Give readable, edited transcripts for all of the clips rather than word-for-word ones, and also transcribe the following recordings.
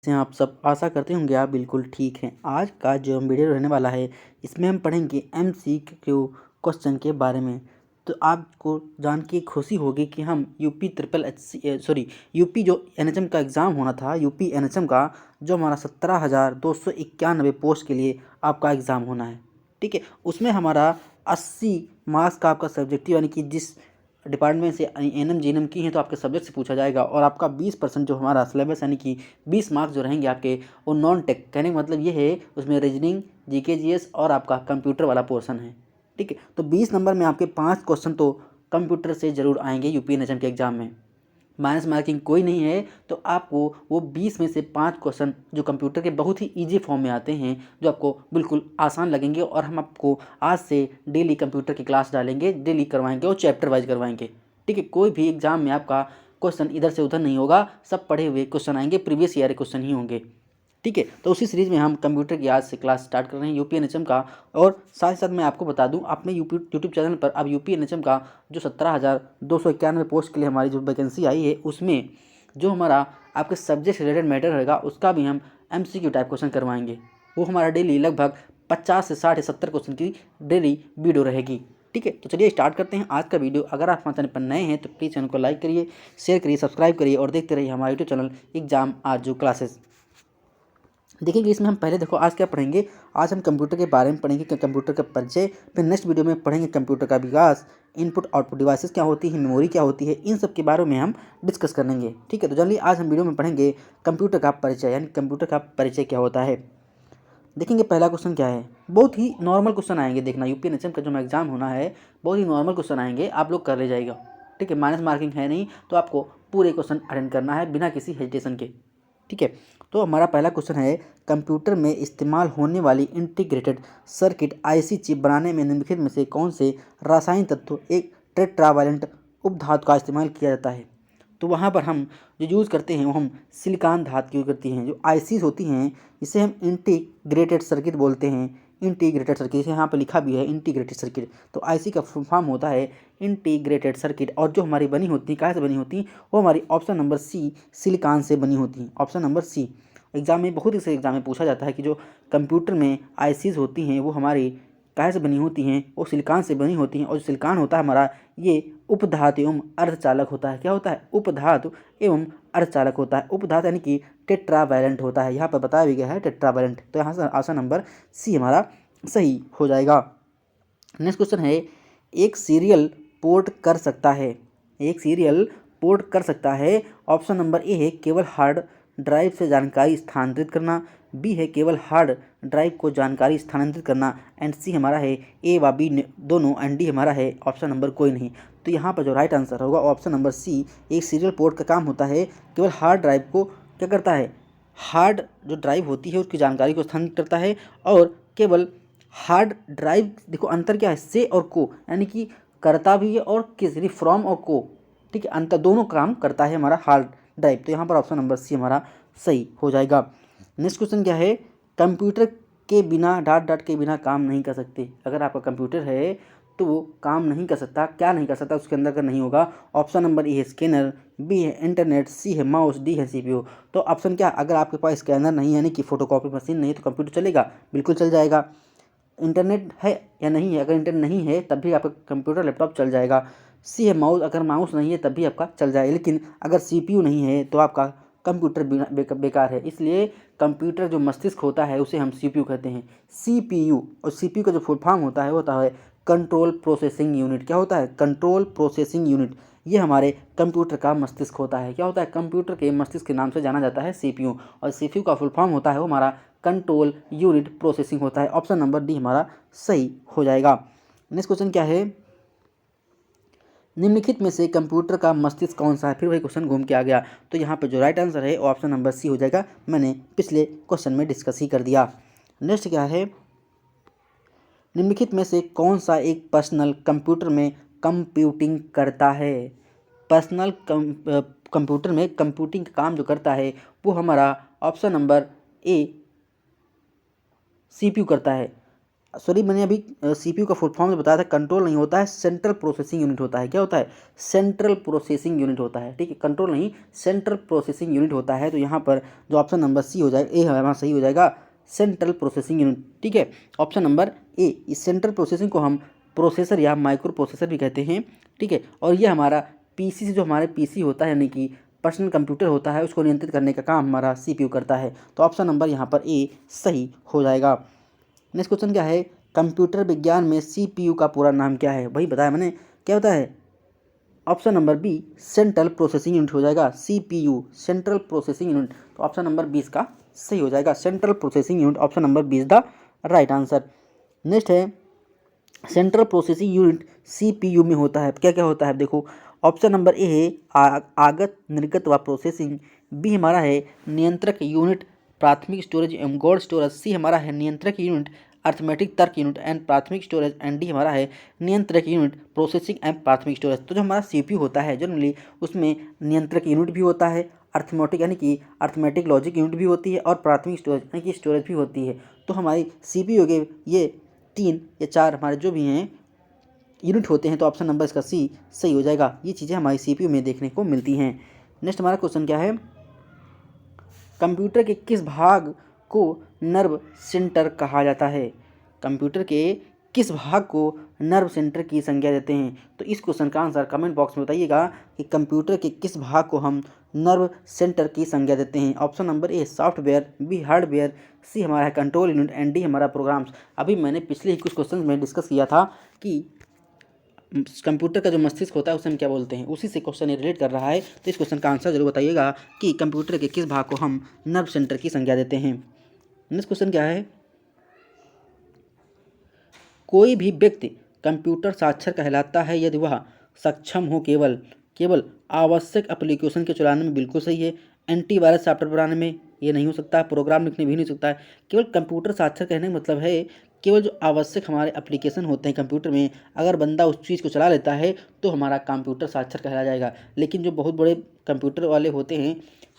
कैसे हैं आप सब। आशा करते होंगे आप बिल्कुल ठीक हैं। आज का जो वीडियो रहने वाला है इसमें हम पढ़ेंगे MCQ क्वेश्चन के बारे में। तो आपको जान के खुशी होगी कि हम यूपी जो NHM का एग्ज़ाम होना था, यूपी NHM का जो हमारा 17,291 पोस्ट के लिए आपका एग्ज़ाम होना है, ठीक है। उसमें हमारा 80 मार्क्स का आपका सब्जेक्टिव यानी कि जिस डिपार्टमेंट से NM GNM की हैं तो आपके सब्जेक्ट से पूछा जाएगा, और आपका 20% जो हमारा सिलेबस यानी कि 20 मार्क्स जो रहेंगे आपके वो नॉन टेक। कहने का मतलब ये है उसमें रीजनिंग, GK GS और आपका कंप्यूटर वाला पोर्शन है, ठीक है। तो 20 नंबर में आपके 5 क्वेश्चन तो कंप्यूटर से ज़रूर आएंगे यूपी NHM के एग्ज़ाम में। माइनस मार्किंग कोई नहीं है, तो आपको वो 20 में से 5 क्वेश्चन जो कंप्यूटर के बहुत ही इजी फॉर्म में आते हैं, जो आपको बिल्कुल आसान लगेंगे, और हम आपको आज से डेली कंप्यूटर की क्लास डालेंगे, डेली करवाएंगे और चैप्टर वाइज करवाएंगे, ठीक है। कोई भी एग्जाम में आपका क्वेश्चन इधर से उधर नहीं होगा, सब पढ़े हुए क्वेश्चन आएंगे, प्रीवियस ईयर क्वेश्चन ही होंगे, ठीक है। तो उसी सीरीज़ में हम कंप्यूटर की आज से क्लास स्टार्ट कर रहे हैं यूपी NHM का। और साथ ही साथ मैं आपको बता दूं, आपने यूट्यूब चैनल पर अब यूपी NHM का जो 17,291 पोस्ट के लिए हमारी जो वैकेंसी आई है, उसमें जो हमारा आपके सब्जेक्ट रिलेटेड मैटर रहेगा उसका भी हम MCQ टाइप क्वेश्चन करवाएंगे। वो हमारा डेली लगभग 50 से 60 या 70 क्वेश्चन की डेली वीडियो रहेगी, ठीक है। तो चलिए स्टार्ट करते हैं आज का वीडियो। अगर आप हमारे चैनल पर नए हैं तो प्लीज़ चैनल को लाइक करिए, शेयर करिए, सब्सक्राइब करिए और देखते रहिए हमारा यूट्यूब चैनल एग्जाम आज जो क्लासेस। देखिए इसमें हम पहले देखो आज क्या पढ़ेंगे। आज हम कंप्यूटर के बारे में पढ़ेंगे कि कंप्यूटर का परिचय, फिर नेक्स्ट वीडियो में पढ़ेंगे कंप्यूटर का विकास, इनपुट आउटपुट डिवाइसेस क्या होती है, मेमोरी क्या होती है, इन सब के बारे में हम डिस्कस करेंगे, ठीक है। तो चलिए आज हम वीडियो में पढ़ेंगे कंप्यूटर का परिचय, यानी कंप्यूटर का परिचय क्या होता है। देखेंगे पहला क्वेश्चन क्या है। बहुत ही नॉर्मल क्वेश्चन आएंगे, देखना यूपी NHM का जो एग्जाम होना है बहुत ही नॉर्मल क्वेश्चन आएंगे, आप लोग कर ले जाएगा, ठीक है। माइनस मार्किंग है नहीं, तो आपको पूरे क्वेश्चन अटेंड करना है बिना किसी हेजिटेशन के, ठीक है। तो हमारा पहला क्वेश्चन है, कंप्यूटर में इस्तेमाल होने वाली इंटीग्रेटेड सर्किट IC चिप बनाने में निम्नलिखित में से कौन से रासायनिक तत्व एक टेट्रावैलेंट उपधातु का इस्तेमाल किया जाता है। तो वहाँ पर हम जो यूज़ करते हैं वो हम सिलिकॉन धातु की यूज़ करती हैं। जो ICs होती हैं इसे हम इंटीग्रेटेड सर्किट बोलते हैं। इंटीग्रेटेड सर्किट इसे यहाँ पर लिखा भी है इंटीग्रेटेड सर्किट। तो IC का फुल फॉर्म होता है इंटीग्रेटेड सर्किट, और जो हमारी बनी होती है कहाँ से बनी होती है, वो हमारी ऑप्शन नंबर C सिलिकॉन से बनी होती हैं। ऑप्शन नंबर C एग्जाम में बहुत से एग्जाम में पूछा जाता है कि जो कंप्यूटर में ICs होती हैं वो हमारी काहे से बनी होती हैं, वो सिलिकॉन से बनी होती हैं। और जो सिलिकॉन होता है हमारा ये उपधातु एवं अर्धचालक होता है। क्या होता है, उपधातु एवं अर्धचालक होता है। उपधातु यानी कि टेट्रावैलेंट होता है, यहाँ पर बताया भी गया है टेट्रावैलेंट। तो यहाँ से ऑप्शन नंबर C हमारा सही हो जाएगा। नेक्स्ट क्वेश्चन है, एक सीरियल पोर्ट कर सकता है, एक सीरियल पोर्ट कर सकता है। ऑप्शन नंबर A है केवल हार्ड ड्राइव से जानकारी स्थानांतरित करना, B है केवल हार्ड ड्राइव को जानकारी स्थानांतरित करना, एंड C हमारा है A व B दोनों, एंड D हमारा है ऑप्शन नंबर कोई नहीं। तो यहाँ पर जो राइट आंसर होगा ऑप्शन नंबर C, एक सीरियल पोर्ट का काम होता है केवल हार्ड ड्राइव को क्या करता है, हार्ड जो ड्राइव होती है उसकी जानकारी को स्थानांतरित करता है, और केवल हार्ड ड्राइव, देखो अंतर क्या है, से और को, यानी कि करता भी है और किस, फ्रॉम और को, ठीक है, अंतर दोनों काम करता है हमारा हार्ड ड्राइव। तो यहाँ पर ऑप्शन नंबर C हमारा सही हो जाएगा। नेक्स्ट क्वेश्चन क्या है, कंप्यूटर के बिना डॉट के बिना काम नहीं कर सकते। अगर आपका कंप्यूटर है तो वो काम नहीं कर सकता, क्या नहीं कर सकता उसके अंदर का नहीं होगा। ऑप्शन नंबर A है स्कैनर, B है इंटरनेट, C है माउस, D है CPU। तो ऑप्शन क्या, अगर आपके पास स्कैनर नहीं है यानी कि फोटोकॉपी मशीन नहीं है तो कंप्यूटर चलेगा, बिल्कुल चल जाएगा। इंटरनेट है या नहीं है, अगर इंटरनेट नहीं है तब भी आपका कंप्यूटर लैपटॉप चल जाएगा। C है माउस, अगर माउस नहीं है तब भी आपका चल जाएगा। लेकिन अगर CPU नहीं है तो आपका कंप्यूटर बेकार है। इसलिए कंप्यूटर जो मस्तिष्क होता है उसे हम CPU कहते हैं, CPU। और CPU का जो फुल फॉर्म होता है वो होता है कंट्रोल प्रोसेसिंग यूनिट। क्या होता है, कंट्रोल प्रोसेसिंग यूनिट। ये हमारे कंप्यूटर का मस्तिष्क होता है। क्या होता है, कंप्यूटर के मस्तिष्क के नाम से जाना जाता है CPU। और CPU का फुल फॉर्म होता है वो हमारा कंट्रोल यूनिट प्रोसेसिंग होता है। ऑप्शन नंबर D हमारा सही हो जाएगा। नेक्स्ट क्वेश्चन क्या है, निम्नलिखित में से कंप्यूटर का मस्तिष्क कौन सा है। फिर वही क्वेश्चन घूम के आ गया। तो यहाँ पे जो राइट आंसर है वो ऑप्शन नंबर C हो जाएगा, मैंने पिछले क्वेश्चन में डिस्कस ही कर दिया। नेक्स्ट क्या है, निम्नलिखित में से कौन सा एक पर्सनल कंप्यूटर में कंप्यूटिंग करता है। पर्सनल कंप्यूटर में कंप्यूटिंग का काम जो करता है वो हमारा ऑप्शन नंबर A CPU करता है। सॉरी, मैंने अभी सीपीयू का फुल फॉर्म बताया था, कंट्रोल नहीं होता है, सेंट्रल प्रोसेसिंग यूनिट होता है। क्या होता है? सेंट्रल प्रोसेसिंग यूनिट होता है। ठीक है, कंट्रोल नहीं, सेंट्रल प्रोसेसिंग यूनिट होता है। तो यहाँ पर जो ऑप्शन नंबर सी हो जाएगा, ए हमारा सही हो जाएगा, सेंट्रल प्रोसेसिंग यूनिट। ठीक है, ऑप्शन नंबर ए। इस सेंट्रल प्रोसेसिंग को हम प्रोसेसर या माइक्रो प्रोसेसर भी कहते हैं। ठीक है, और ये हमारा पीसी से, जो हमारे पीसी होता है यानी कि पर्सनल कंप्यूटर होता है, उसको नियंत्रित करने का काम हमारा सीपीयू करता है। तो ऑप्शन नंबर यहाँ पर ए सही हो जाएगा। नेक्स्ट क्वेश्चन क्या है? कंप्यूटर विज्ञान में सीपीयू का पूरा नाम क्या है? वही बताया मैंने, क्या होता है? Option number B, central processing unit हो जाएगा, सीपीयू, सेंट्रल प्रोसेसिंग यूनिट। तो ऑप्शन नंबर 20 का सही हो जाएगा, central processing unit, option number 20 the right answer. Next है, सेंट्रल प्रोसेसिंग यूनिट सीपीयू में होता है, क्या क्या होता है? देखो, ऑप्शन नंबर ए है आगत, निर्गत व प्रोसेसिंग। बी हमारा है नियंत्रक यूनिट, प्राथमिक स्टोरेज एवं गौड़ स्टोरेज। सी हमारा है नियंत्रक यूनिट, अर्थमेटिक तर्क यूनिट एंड प्राथमिक स्टोरेज। एंड डी हमारा है नियंत्रक यूनिट, प्रोसेसिंग एंड प्राथमिक स्टोरेज। तो जो हमारा सीपीयू होता है जनरली, उसमें नियंत्रक यूनिट भी होता है, अर्थमेटिक यानी कि अर्थमेटिक लॉजिक यूनिट भी होती है, और प्राथमिक स्टोरेज यानी कि स्टोरेज भी होती है। तो हमारी सीपीयू के ये 3 या 4 हमारे जो भी हैं यूनिट होते हैं। तो ऑप्शन नंबर इसका सी सही हो जाएगा। ये चीज़ें हमारी सीपीयू में देखने को मिलती हैं। नेक्स्ट हमारा क्वेश्चन क्या है? कंप्यूटर के किस भाग को नर्व सेंटर कहा जाता है? कंप्यूटर के किस भाग को नर्व सेंटर की संज्ञा देते हैं? तो इस क्वेश्चन का आंसर कमेंट बॉक्स में बताइएगा कि कंप्यूटर के किस भाग को हम नर्व सेंटर की संज्ञा देते हैं। Option number A software, B hardware, C हमारा है कंट्रोल यूनिट, एंड डी हमारा प्रोग्राम्स। अभी मैंने पिछले ही कुछ क्वेश्चन में डिस्कस किया था कि कंप्यूटर का जो मस्तिष्क होता है उसे हम क्या बोलते हैं, उसी से क्वेश्चन रिलेट कर रहा है। तो इस क्वेश्चन का आंसर जरूर बताइएगा कि कंप्यूटर के किस भाग को हम नर्व सेंटर की संज्ञा देते हैं। नेक्स्ट क्वेश्चन क्या है? कोई भी व्यक्ति कंप्यूटर साक्षर कहलाता है यदि वह सक्षम हो केवल केवल आवश्यक एप्लीकेशन के चलाने में। बिल्कुल सही है। एंटीवायरस सॉफ्टवेयर बनाने में ये नहीं हो सकता, प्रोग्राम लिखने भी नहीं हो सकता है। केवल कंप्यूटर साक्षर कहने का मतलब है केवल जो आवश्यक हमारे एप्लीकेशन होते हैं कंप्यूटर में, अगर बंदा उस चीज़ को चला लेता है तो हमारा कंप्यूटर साक्षर कहला जाएगा। लेकिन जो बहुत बड़े कंप्यूटर वाले होते हैं,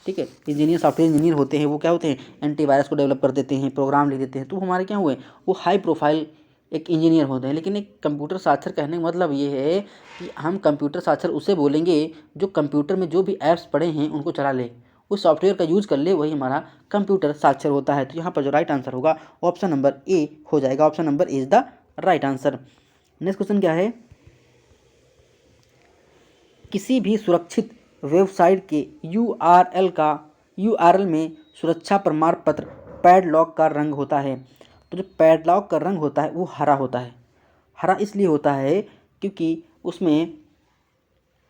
ठीक है, इंजीनियर, सॉफ्टवेयर इंजीनियर होते हैं, वो क्या होते हैं? एंटीवायरस को डेवलप कर देते हैं, प्रोग्राम लिख देते हैं। तो हमारे क्या हुए? वो हाई प्रोफाइल एक इंजीनियर होते हैं। लेकिन एक कंप्यूटर साक्षर कहने का मतलब ये है कि हम कंप्यूटर साक्षर उसे बोलेंगे जो कंप्यूटर में जो भी ऐप्स पड़े हैं उनको चला ले, उस सॉफ्टवेयर का यूज़ कर ले, वही हमारा कंप्यूटर साक्षर होता है। तो यहाँ पर जो राइट आंसर होगा ऑप्शन नंबर ए हो जाएगा, option number A is the right answer. Next question क्या है? किसी भी सुरक्षित वेबसाइट के यूआरएल में सुरक्षा प्रमाण पत्र पैडलॉक का रंग होता है। तो जो पैडलॉक का रंग होता है वो हरा होता है। हरा इसलिए होता है क्योंकि उसमें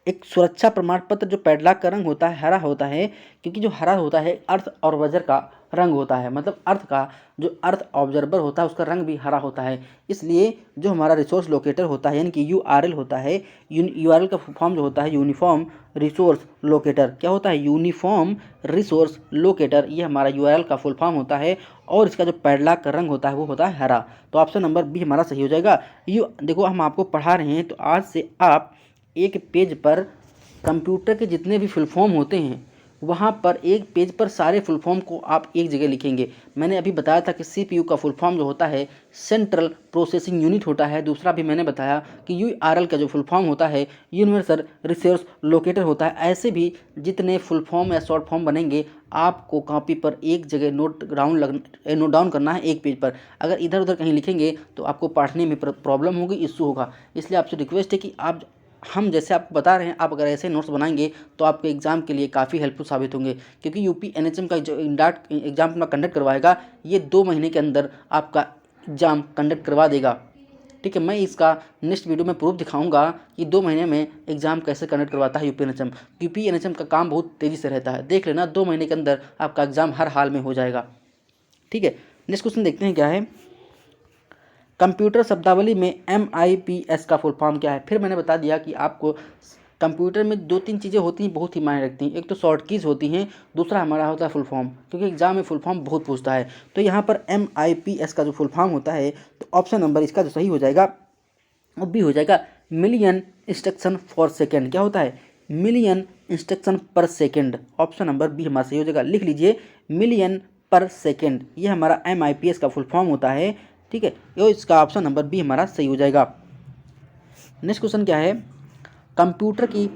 एक सुरक्षा प्रमाण पत्र, जो पैडलॉक का रंग होता है हरा होता है, क्योंकि जो हरा होता है अर्थ और वज्र का रंग होता है। मतलब अर्थ का जो अर्थ ऑब्जर्वर होता है उसका रंग भी हरा होता है। इसलिए जो हमारा रिसोर्स लोकेटर होता है यानी कि यूआरएल होता है, यूआरएल का फॉर्म जो होता है यूनिफॉर्म रिसोर्स लोकेटर। क्या होता है? यूनिफॉर्म रिसोर्स लोकेटर, ये हमारा यूआरएल का फुल फॉर्म होता है। और इसका जो पैडलॉक का रंग होता है वो होता है हरा। तो ऑप्शन नंबर बी हमारा सही हो जाएगा। देखो, हम आपको पढ़ा रहे हैं तो आज से आप एक पेज पर कंप्यूटर के जितने भी फुल फॉर्म होते हैं वहाँ पर एक पेज पर सारे फुल फॉर्म को आप एक जगह लिखेंगे। मैंने अभी बताया था कि सीपीयू का फुल फॉर्म जो होता है सेंट्रल प्रोसेसिंग यूनिट होता है। दूसरा भी मैंने बताया कि यूआरएल का जो फुल फॉर्म होता है यूनिवर्सल रिसोर्स लोकेटर होता है। ऐसे भी जितने फुल फॉर्म या शॉर्ट फॉर्म बनेंगे आपको कॉपी पर एक जगह नोट डाउन करना है एक पेज पर। अगर इधर उधर कहीं लिखेंगे तो आपको पढ़ने में प्रॉब्लम होगी, इशू होगा। इसलिए आपसे रिक्वेस्ट है कि हम जैसे आपको बता रहे हैं, आप अगर ऐसे नोट्स बनाएंगे तो आपके एग्ज़ाम के लिए काफ़ी हेल्पफुल साबित होंगे। क्योंकि यूपी एनएचएम का जो एग्ज़ाम अपना कंडक्ट करवाएगा ये 2 महीने के अंदर आपका एग्ज़ाम कंडक्ट करवा देगा। ठीक है, मैं इसका नेक्स्ट वीडियो में प्रूफ दिखाऊंगा कि 2 महीने में एग्ज़ाम कैसे कंडक्ट करवाता है यूपी एनएचएम। यूपी एनएचएम का काम बहुत तेज़ी से रहता है, देख लेना 2 महीने के अंदर आपका एग्ज़ाम हर हाल में हो जाएगा। ठीक है, नेक्स्ट क्वेश्चन देखते हैं क्या है। कंप्यूटर शब्दावली में MIPS का फुल फॉर्म क्या है? फिर मैंने बता दिया कि आपको कंप्यूटर में 2-3 चीज़ें होती हैं बहुत ही मायने रखती हैं। एक तो शॉर्ट कीज़ होती हैं, दूसरा हमारा होता है फुल फॉर्म, क्योंकि एग्जाम में फुल फॉर्म बहुत पूछता है। तो यहाँ पर MIPS का जो फुल फॉर्म होता है, तो ऑप्शन नंबर इसका जो सही हो जाएगा वो भी हो जाएगा, मिलियन इंस्ट्रक्शन फॉर सेकेंड। क्या होता है? मिलियन इंस्ट्रक्शन पर सेकेंड। ऑप्शन नंबर बी हमारा सही हो जाएगा। लिख लीजिए, मिलियन पर सेकेंड, ये हमारा MIPS का फुल फॉर्म होता है, ठीक है, ये इसका ऑप्शन नंबर बी हमारा सही हो जाएगा। नेक्स्ट क्वेश्चन क्या है, कंप्यूटर की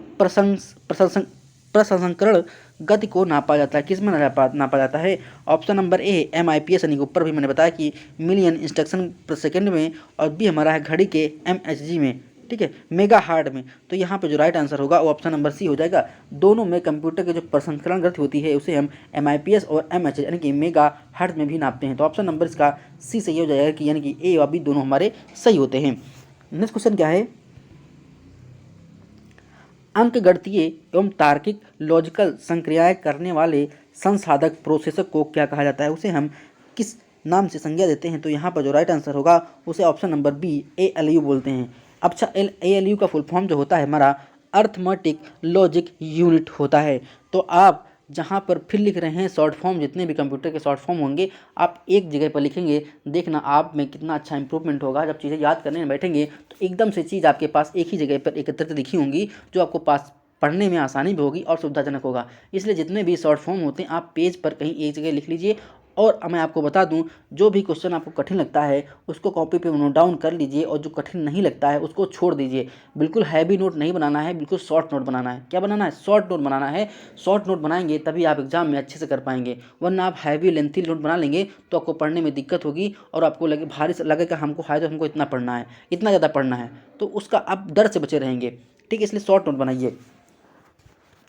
प्रसंस्करण गति को नापा जाता है, किस में नापा जाता है? ऑप्शन नंबर ए है MIPS यानी कि ऊपर भी मैंने बताया कि मिलियन इंस्ट्रक्शन पर सेकंड में, और बी हमारा है घड़ी के MHz में, ठीक है, मेगा हार्ड में। तो यहाँ पे जो राइट आंसर होगा वो ऑप्शन नंबर सी हो जाएगा। दोनों में कंप्यूटर की जो प्रसंस्करण गति होती है उसे हम MIPS और MHz यानी कि मेगा हार्ड में भी नापते हैं। तो ऑप्शन नंबर इसका सी सही हो जाएगा कि यानी कि ए और बी दोनों हमारे सही होते हैं। नेक्स्ट क्वेश्चन क्या है, अंकगणितीय एवं तार्किक लॉजिकल संक्रियाएं करने वाले संसाधक प्रोसेसर को क्या कहा जाता है, उसे हम किस नाम से संज्ञा देते हैं? तो यहाँ पर जो राइट आंसर होगा उसे ऑप्शन नंबर बी ALU बोलते हैं। अच्छा, ALU का फुल फॉर्म जो होता है हमारा अर्थमेटिक लॉजिक यूनिट होता है। तो आप जहाँ पर फिर लिख रहे हैं शॉर्ट फॉर्म, जितने भी कंप्यूटर के शॉर्ट फॉर्म होंगे आप एक जगह पर लिखेंगे, देखना आप में कितना अच्छा इंप्रूवमेंट होगा। जब चीज़ें याद करने में बैठेंगे तो एकदम से चीज़ आपके पास एक ही जगह पर एकत्रित लिखी होंगी, जो आपको पास पढ़ने में आसानी भी होगी और सुविधाजनक होगा। इसलिए जितने भी शॉर्ट फॉर्म होते हैं आप पेज पर कहीं एक जगह लिख लीजिए। और मैं आपको बता दूं, जो भी क्वेश्चन आपको कठिन लगता है उसको कॉपी पे नोट डाउन कर लीजिए, और जो कठिन नहीं लगता है उसको छोड़ दीजिए। बिल्कुल हैवी नोट नहीं बनाना है, बिल्कुल शॉर्ट नोट बनाना है। क्या बनाना है? शॉर्ट नोट बनाना है। शॉर्ट नोट बनाएंगे तभी आप एग्जाम में अच्छे से कर पाएंगे, वरना आप हैवी लेंथी नोट बना लेंगे तो आपको पढ़ने में दिक्कत होगी और आपको लगे भारी लगेगा, हमको है तो हमको इतना पढ़ना है, इतना ज़्यादा पढ़ना है, तो उसका आप डर से बचे रहेंगे। ठीक है, इसलिए शॉर्ट नोट बनाइए।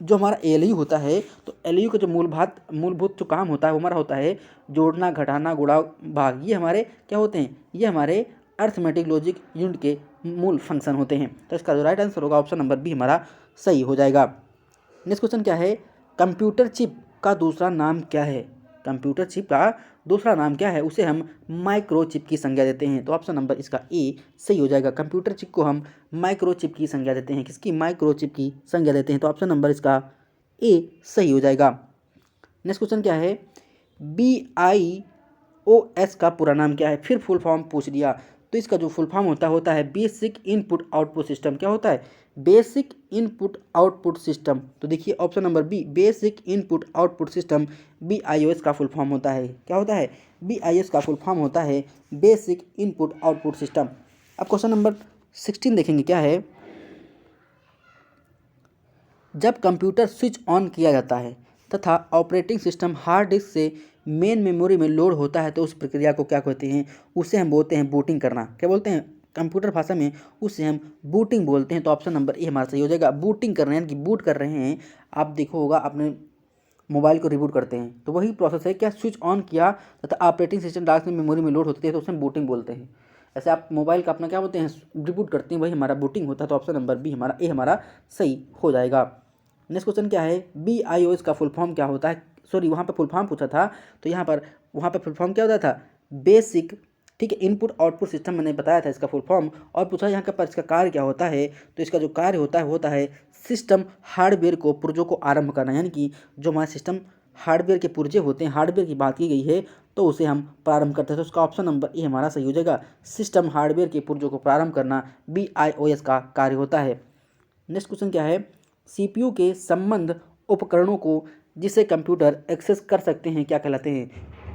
जो हमारा ALU होता है, तो ALU का जो मूलभूत जो काम होता है वो हमारा होता है जोड़ना, घटाना, गुणा, भाग। ये हमारे क्या होते हैं? ये हमारे अर्थमेटिक लॉजिक यूनिट के मूल फंक्शन होते हैं। तो इसका जो राइट आंसर होगा ऑप्शन नंबर बी हमारा सही हो जाएगा। नेक्स्ट क्वेश्चन क्या है, कंप्यूटर चिप का दूसरा नाम क्या है? कंप्यूटर चिप का दूसरा नाम क्या है? उसे हम माइक्रोचिप की संज्ञा देते हैं। तो ऑप्शन नंबर इसका ए सही हो जाएगा। कंप्यूटर चिप को हम माइक्रोचिप की संज्ञा देते हैं। किसकी? माइक्रोचिप की संज्ञा देते हैं। तो ऑप्शन नंबर इसका ए सही हो जाएगा। नेक्स्ट क्वेश्चन क्या है, BIOS का पूरा नाम क्या है? फिर फुल फॉर्म पूछ दिया। तो इसका जो फुल फॉर्म होता है बेसिक इनपुट आउटपुट सिस्टम। क्या होता है? Basic input output system. तो देखिए option number B, basic input output system BIOS का फुल फॉर्म होता है। क्या होता है? BIOS का फुल फॉर्म होता है बेसिक इनपुट आउटपुट सिस्टम। अब क्वेश्चन नंबर 16 देखेंगे क्या है, जब कंप्यूटर स्विच ऑन किया जाता है तथा ऑपरेटिंग सिस्टम हार्ड डिस्क से मेन मेमोरी में लोड होता है तो उस प्रक्रिया को क्या कहते हैं? उसे हम बोलते हैं बूटिंग करना। क्या बोलते हैं? कंप्यूटर भाषा में उसे हम बूटिंग बोलते हैं। तो ऑप्शन नंबर ए हमारा सही हो जाएगा। बूटिंग कर रहे हैं यानी कि बूट कर रहे हैं। आप देखो होगा अपने मोबाइल को रिबूट करते हैं तो वही प्रोसेस है। क्या? स्विच ऑन किया तथा ऑपरेटिंग सिस्टम डार्क में मेमोरी में लोड होती है तो उसे हम बूटिंग बोलते हैं। ऐसे आप मोबाइल का अपना क्या बोलते हैं? रिबूट करते हैं, वही हमारा बूटिंग होता है। तो ऑप्शन नंबर बी हमारा ए हमारा सही हो जाएगा। नेक्स्ट क्वेश्चन क्या है, BIOS का फुल फॉर्म क्या होता है? सॉरी, वहाँ पे फुल फॉर्म पूछा था, तो यहाँ पर वहाँ पे फुल फॉर्म क्या होता था? बेसिक, ठीक है, इनपुट आउटपुट सिस्टम मैंने बताया था इसका फुल फॉर्म। और पूछा यहाँ पर इसका कार्य क्या होता है? तो इसका जो कार्य होता है सिस्टम हार्डवेयर को पुर्जों को आरंभ करना, यानी कि जो हमारे सिस्टम हार्डवेयर के पुर्जे होते हैं, हार्डवेयर की बात की गई है तो उसे हम प्रारंभ करते हैं। तो उसका ऑप्शन नंबर ए हमारा सही हो जाएगा। सिस्टम हार्डवेयर के पुर्जों को प्रारंभ करना BIOS का कार्य होता है। नेक्स्ट क्वेश्चन क्या है, CPU के संबंध उपकरणों को जिसे कंप्यूटर एक्सेस कर सकते हैं क्या कहलाते हैं?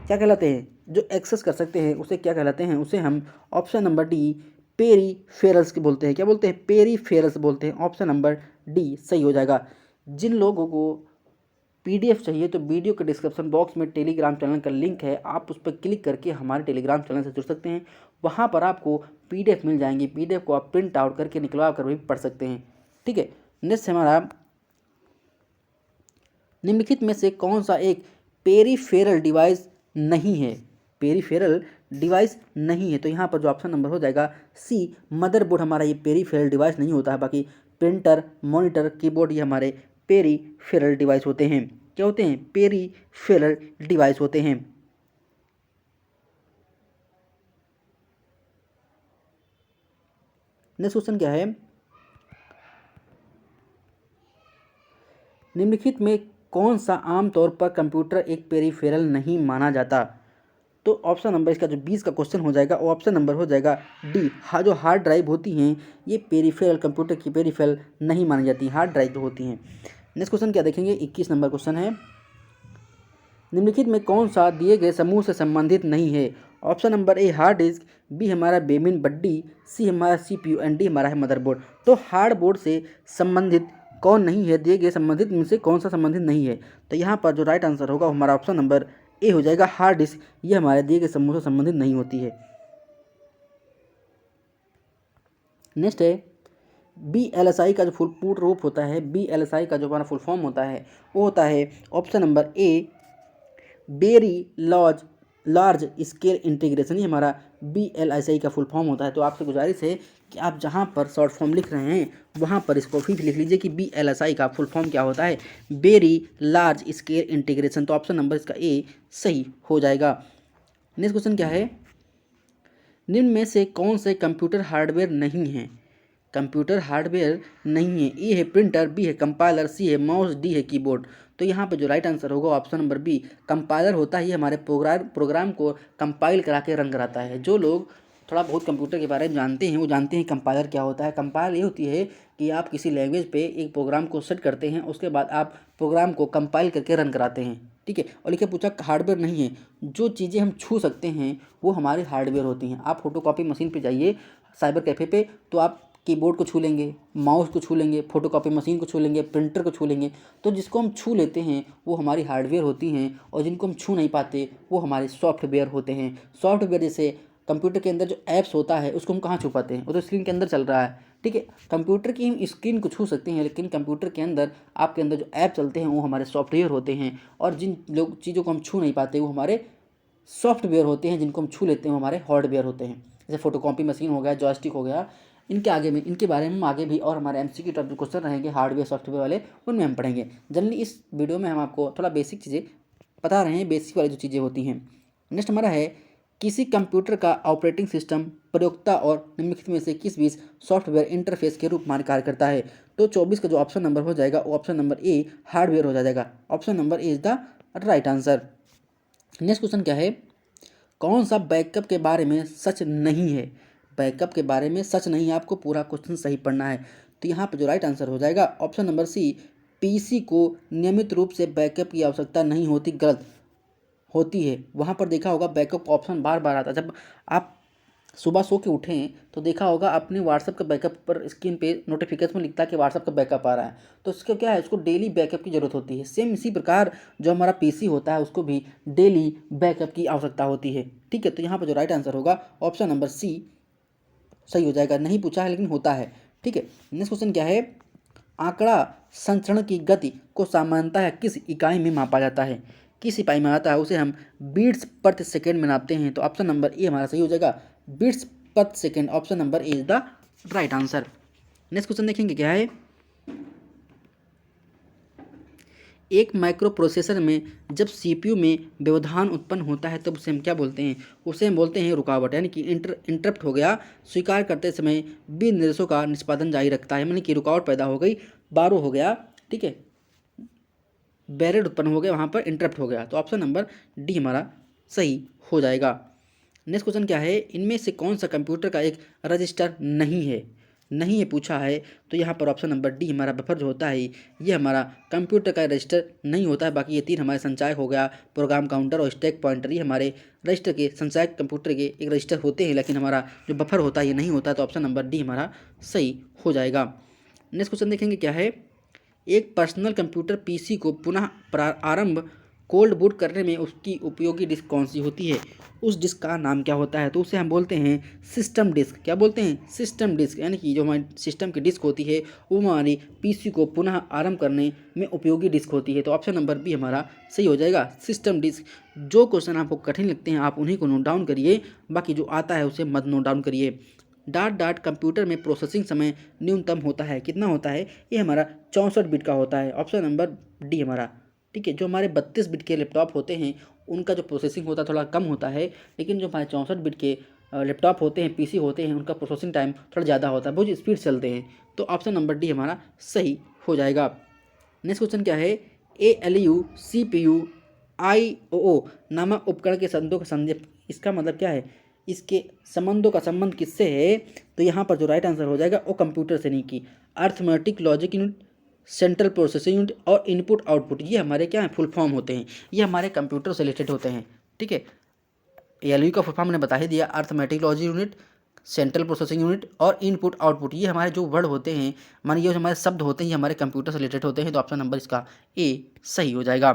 क्या कहलाते हैं? जो एक्सेस कर सकते हैं उसे क्या कहलाते हैं? उसे हम ऑप्शन नंबर डी पेरीफेरल्स के बोलते हैं। क्या बोलते हैं? पेरीफेरल्स बोलते हैं। ऑप्शन नंबर डी सही हो जाएगा। जिन लोगों को PDF चाहिए तो वीडियो के डिस्क्रिप्शन बॉक्स में टेलीग्राम चैनल का लिंक है, आप उस पर क्लिक करके हमारे टेलीग्राम चैनल से जुड़ सकते हैं। वहाँ पर आपको PDF मिल जाएंगी, PDF को आप प्रिंट आउट करके निकलवा कर भी पढ़ सकते हैं। ठीक है, नेक्स्ट हमारा निम्नलिखित में से कौन सा एक पेरीफेरल डिवाइस नहीं है? पेरीफेरल डिवाइस नहीं है, तो यहाँ पर जो ऑप्शन नंबर हो जाएगा सी, मदरबोर्ड हमारा ये पेरीफेरल डिवाइस नहीं होता है। बाकी प्रिंटर, मॉनिटर, कीबोर्ड ये हमारे पेरीफेरल डिवाइस होते हैं। क्या होते हैं? पेरीफेरल डिवाइस होते हैं। नेक्स्ट क्वेश्चन क्या है, निम्नलिखित में कौन सा आमतौर पर कंप्यूटर एक पेरीफेरल नहीं माना जाता? तो ऑप्शन नंबर इसका जो 20 का क्वेश्चन हो जाएगा वो ऑप्शन नंबर हो जाएगा डी। जो हार्ड ड्राइव होती हैं ये पेरीफेरल, कंप्यूटर की पेरीफेरल नहीं मानी जाती, हार्ड ड्राइव जो होती हैं। नेक्स्ट क्वेश्चन क्या देखेंगे, 21 नंबर क्वेश्चन है, निम्नलिखित में कौन सा दिए गए समूह से संबंधित नहीं है? Option number A hard disk, B हमारा बेमिन बड्डी, सी हमारा CPU एंड डी हमारा है मदरबोर्ड। तो हार्ड बोर्ड से संबंधित कौन नहीं है, दिए गए संबंधित में से कौन सा संबंधित नहीं है? तो यहाँ पर जो राइट आंसर होगा हमारा ऑप्शन नंबर ए हो जाएगा, हार्ड डिस्क। ये हमारे दिए गए समूह से संबंधित नहीं होती है। नेक्स्ट है BLSI का जो फुल पूर्ण रूप होता है, BLSI का जो हमारा फुल फॉर्म होता है वो होता है ऑप्शन नंबर ए, वेरी लार्ज स्केल इंटीग्रेशन। ये हमारा BLSI का फुल फॉर्म होता है। तो आपसे गुजारिश है कि आप जहाँ पर शॉर्ट फॉर्म लिख रहे हैं वहाँ पर इसको फिर लिख लीजिए कि BLSI का फुल फॉर्म क्या होता है, वेरी लार्ज स्केल इंटीग्रेशन। तो ऑप्शन नंबर इसका ए सही हो जाएगा। नेक्स्ट क्वेश्चन क्या है, निम्न में से कौन से कंप्यूटर हार्डवेयर नहीं है? कंप्यूटर हार्डवेयर नहीं है, ए है प्रिंटर, बी है कंपाइलर, सी है माउस, डी है कीबोर्ड। तो यहाँ पे जो राइट आंसर होगा ऑप्शन नंबर बी, कंपाइलर होता है। ये हमारे प्रोग्राम को कंपाइल करा के रन कराता है। जो लोग थोड़ा बहुत कंप्यूटर के बारे में जानते हैं वो जानते हैं कंपाइलर क्या होता है। कंपाइलर ये होती है कि आप किसी लैंग्वेज पे एक प्रोग्राम को सेट करते हैं, उसके बाद आप प्रोग्राम को कंपाइल करके रन कराते हैं, ठीक है। और लिखे पूछा हार्डवेयर नहीं है, जो चीज़ें हम छू सकते हैं वो हमारी हार्डवेयर होती हैं। आप फोटोकॉपी मशीन पे जाइए साइबर कैफ़े पे, तो आप कीबोर्ड को छू लेंगे, माउस को छू लेंगे, फोटोकॉपी मशीन को छू लेंगे, प्रिंटर को छू लेंगे। तो जिसको हम छू लेते हैं वो हमारी हार्डवेयर होती हैं, और जिनको हम छू नहीं पाते वो हमारे सॉफ्टवेयर होते हैं। सॉफ्टवेयर जैसे कंप्यूटर के अंदर जो ऐप्स होता है उसको हम कहाँ छू पाते हैं, वो तो स्क्रीन के अंदर चल रहा है, ठीक है। कंप्यूटर की हम स्क्रीन को छू सकते हैं, लेकिन कंप्यूटर के अंदर आपके अंदर जो ऐप चलते हैं वो हमारे सॉफ्टवेयर होते हैं। और जिन लोग चीज़ों को हम छू नहीं पाते वो हमारे सॉफ्टवेयर होते हैं, जिनको हम छू लेते हैं वो हमारे हार्डवेयर होते हैं। जैसे फोटोकॉपी मशीन हो गया, जॉयस्टिक हो गया, इनके आगे में इनके बारे में हम आगे भी और हमारे MCQ टाइप जो क्वेश्चन रहेंगे हार्डवेयर सॉफ्टवेयर वाले उनमें हम पढ़ेंगे। जनरली इस वीडियो में हम आपको थोड़ा बेसिक चीज़ें बता रहे हैं, बेसिक वाली जो चीज़ें होती हैं। नेक्स्ट हमारा है, किसी कंप्यूटर का ऑपरेटिंग सिस्टम प्रयोक्ता और निम्नलिखित में से किस बीच सॉफ्टवेयर इंटरफेस के रूप में कार्य करता है? तो 24 का जो ऑप्शन नंबर हो जाएगा वो ऑप्शन नंबर ए हार्डवेयर हो जाएगा। Option number A is the right answer. Next question क्या है, कौन सा बैकअप के बारे में सच नहीं है? बैकअप के बारे में सच नहीं है, आपको पूरा क्वेश्चन सही पढ़ना है। तो यहाँ पे जो राइट आंसर हो जाएगा ऑप्शन नंबर सी, PC को नियमित रूप से बैकअप की आवश्यकता नहीं होती, गलत होती है। वहाँ पर देखा होगा बैकअप ऑप्शन बार बार आता है। जब आप सुबह सो के उठें तो देखा होगा अपने व्हाट्सएप का बैकअप पर स्क्रीन पे नोटिफिकेशन में लिखता है कि व्हाट्सएप का बैकअप आ रहा है। तो उसका क्या है, उसको डेली बैकअप की ज़रूरत होती है। सेम इसी प्रकार जो हमारा PC होता है उसको भी डेली बैकअप की आवश्यकता होती है, ठीक है। तो यहाँ पर जो राइट आंसर होगा ऑप्शन नंबर सी सही हो जाएगा। नहीं पूछा है लेकिन होता है, ठीक है। नेक्स्ट क्वेश्चन क्या है, आंकड़ा संचरण की गति को सामान्यतः किस इकाई में मापा जाता है? किस इकाई में आता है, उसे हम बीट्स प्रति सेकेंड में नापते हैं। तो ऑप्शन नंबर ए हमारा सही हो जाएगा, बीट्स प्रति second. Option number A is the right answer. Next question देखेंगे क्या है, एक माइक्रो प्रोसेसर में जब CPU में व्यवधान उत्पन्न होता है तब उसे हम क्या बोलते हैं? उसे हम बोलते हैं रुकावट, यानी कि इंटरप्ट हो गया। स्वीकार करते समय भी निर्देशों का निष्पादन जारी रखता है, यानी कि रुकावट पैदा हो गई, बारो हो गया, ठीक है, बैरियर उत्पन्न हो गया, वहाँ पर इंटरप्ट हो गया। तो ऑप्शन नंबर डी हमारा सही हो जाएगा। नेक्स्ट क्वेश्चन क्या है, इनमें से कौन सा कंप्यूटर का एक रजिस्टर नहीं है? नहीं है पूछा है। तो यहाँ पर ऑप्शन नंबर डी हमारा बफर जो होता है ये हमारा कंप्यूटर का रजिस्टर नहीं होता है। बाकी ये तीन हमारे संचयक हो गया, प्रोग्राम काउंटर और स्टैक पॉइंटर, ये हमारे रजिस्टर के संचयक कंप्यूटर के एक रजिस्टर होते हैं, लेकिन हमारा जो बफर होता है ये नहीं होता। तो ऑप्शन नंबर डी हमारा सही हो जाएगा। नेक्स्ट क्वेश्चन देखेंगे क्या है, एक पर्सनल कंप्यूटर PC को पुनः आरंभ कोल्ड बूट करने में उसकी उपयोगी डिस्क कौन सी होती है? उस डिस्क का नाम क्या होता है? तो उसे हम बोलते हैं सिस्टम डिस्क। क्या बोलते हैं? सिस्टम डिस्क, यानी कि जो हमारी सिस्टम की डिस्क होती है वो हमारी PC को पुनः आरंभ करने में उपयोगी डिस्क होती है। तो ऑप्शन नंबर बी हमारा सही हो जाएगा, सिस्टम डिस्क। जो क्वेश्चन आपको कठिन लगते हैं आप उन्हीं को नोट डाउन करिए, बाकी जो आता है उसे मत नोट डाउन करिए। डाट कंप्यूटर में प्रोसेसिंग समय न्यूनतम होता है, कितना होता है? ये हमारा 64 बिट का होता है। ऑप्शन नंबर डी हमारा, ठीक है। जो हमारे 32 बिट के लैपटॉप होते हैं उनका जो प्रोसेसिंग होता है थोड़ा कम होता है, लेकिन जो हमारे 64 बिट के लैपटॉप होते हैं, PC होते हैं, उनका प्रोसेसिंग टाइम थोड़ा ज़्यादा होता है, बहुत स्पीड चलते हैं। तो ऑप्शन नंबर डी हमारा सही हो जाएगा। नेक्स्ट क्वेश्चन क्या है, ALU CPU IO नामक उपकरण के संबंधों का संदेश, इसका मतलब क्या है? इसके संबंधों का संबंध किससे है? तो यहाँ पर जो राइट आंसर हो जाएगा वो कंप्यूटर से नहीं की arithmetic logic unit, central processing unit और इनपुट आउटपुट, ये हमारे क्या है फुल फॉर्म होते हैं, ये हमारे कंप्यूटर से रिलेटेड होते हैं, ठीक है। ALU का फुल फॉर्म मैंने बता ही दिया, arithmetic logic unit, central processing unit और इनपुट आउटपुट। ये हमारे जो वर्ड होते हैं, मानिए ये हमारे शब्द होते हैं, ये हमारे कंप्यूटर से रिलेटेड होते हैं, तो ऑप्शन नंबर इसका ए सही हो जाएगा।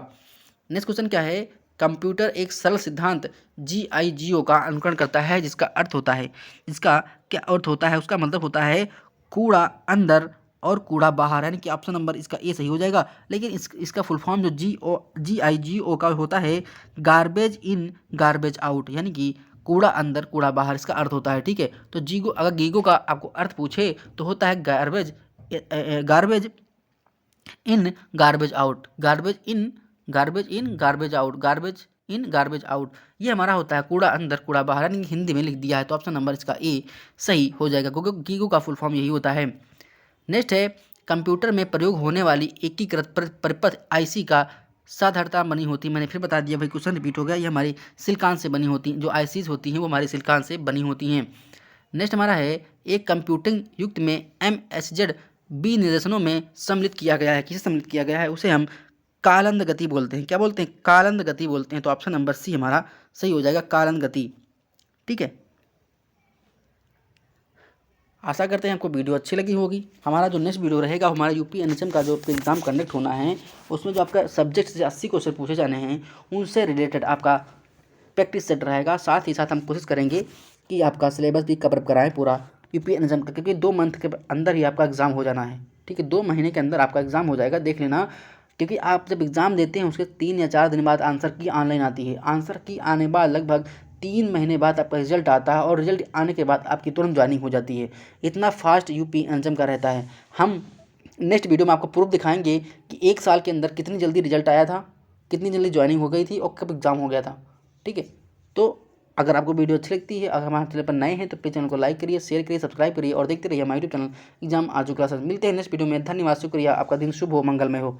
नेक्स्ट क्वेश्चन क्या है, कंप्यूटर एक सरल सिद्धांत GIGO का अनुकरण करता है, जिसका अर्थ होता है, इसका क्या अर्थ होता है, उसका मतलब होता है कूड़ा अंदर और कूड़ा बाहर, यानी कि ऑप्शन नंबर इसका ए सही हो जाएगा। लेकिन इसका फुल फॉर्म जो GIGO का होता है, गार्बेज इन गार्बेज आउट, यानी कि कूड़ा अंदर कूड़ा बाहर, इसका अर्थ होता है। ठीक है, तो जीगो, अगर गीगो का आपको अर्थ पूछे तो होता है garbage garbage in garbage out, garbage in garbage in garbage out, garbage in garbage out, ये हमारा होता है कूड़ा अंदर कूड़ा बाहर, यानी हिंदी में लिख दिया है, तो ऑप्शन नंबर इसका ए सही हो जाएगा, क्योंकि गीगो का फुल फॉर्म यही होता है। नेक्स्ट है, कंप्यूटर में प्रयोग होने वाली एकीकृत परिपथ IC का साधारणता बनी होती है। मैंने फिर बता दिया भाई, क्वेश्चन रिपीट हो गया, ये हमारी सिलिकॉन से बनी होती हैं, जो ICs होती हैं वो हमारी सिलिकॉन से बनी होती हैं। नेक्स्ट हमारा है, एक कंप्यूटिंग युक्त में MSZ B निर्देशनों में सम्मिलित किया गया है, किसे सम्मिलित किया गया है, उसे हम कालंद गति बोलते हैं। क्या बोलते हैं, कालंद गति बोलते हैं, तो ऑप्शन नंबर सी हमारा सही हो जाएगा, कालंद गति। ठीक है, आशा करते हैं आपको वीडियो अच्छी लगी होगी। हमारा जो नेक्स्ट वीडियो रहेगा, हमारा UPNHM का जो एग्ज़ाम कंडक्ट होना है, उसमें जो आपका सब्जेक्ट से 80 क्वेश्चन पूछे जाने हैं, उनसे रिलेटेड आपका प्रैक्टिस सेट रहेगा। साथ ही साथ हम कोशिश करेंगे कि आपका सिलेबस भी कवर कराएं पूरा UPNHM का, क्योंकि 2 मंथ के अंदर ही आपका एग्ज़ाम हो जाना है। ठीक है, 2 महीने के अंदर आपका एग्ज़ाम हो जाएगा, देख लेना। क्योंकि आप जब एग्ज़ाम देते हैं उसके 3 या 4 दिन बाद आंसर की ऑनलाइन आती है, आंसर की आने बाद लगभग 3 महीने बाद आपका रिजल्ट आता है, और रिजल्ट आने के बाद आपकी तुरंत ज्वाइनिंग हो जाती है। इतना फास्ट UPNHM का रहता है। हम नेक्स्ट वीडियो में आपको प्रूफ दिखाएंगे कि 1 साल के अंदर कितनी जल्दी रिजल्ट आया था, कितनी जल्दी ज्वाइनिंग हो गई थी और कब एग्ज़ाम हो गया था। ठीक है, तो अगर आपको वीडियो अच्छी लगती है, अगर हमारे चैनल पर नए हैं तो प्लीज़ चैनल को लाइक करिए, शेयर करिए, सब्सक्राइब करिए और देखते रहिए हमारे यूट्यूब चैनल एग्जाम आजू क्लासेस। मिलते हैं नेक्स्ट वीडियो में। धन्यवाद, शुक्रिया, आपका दिन शुभ हो, मंगलमय हो।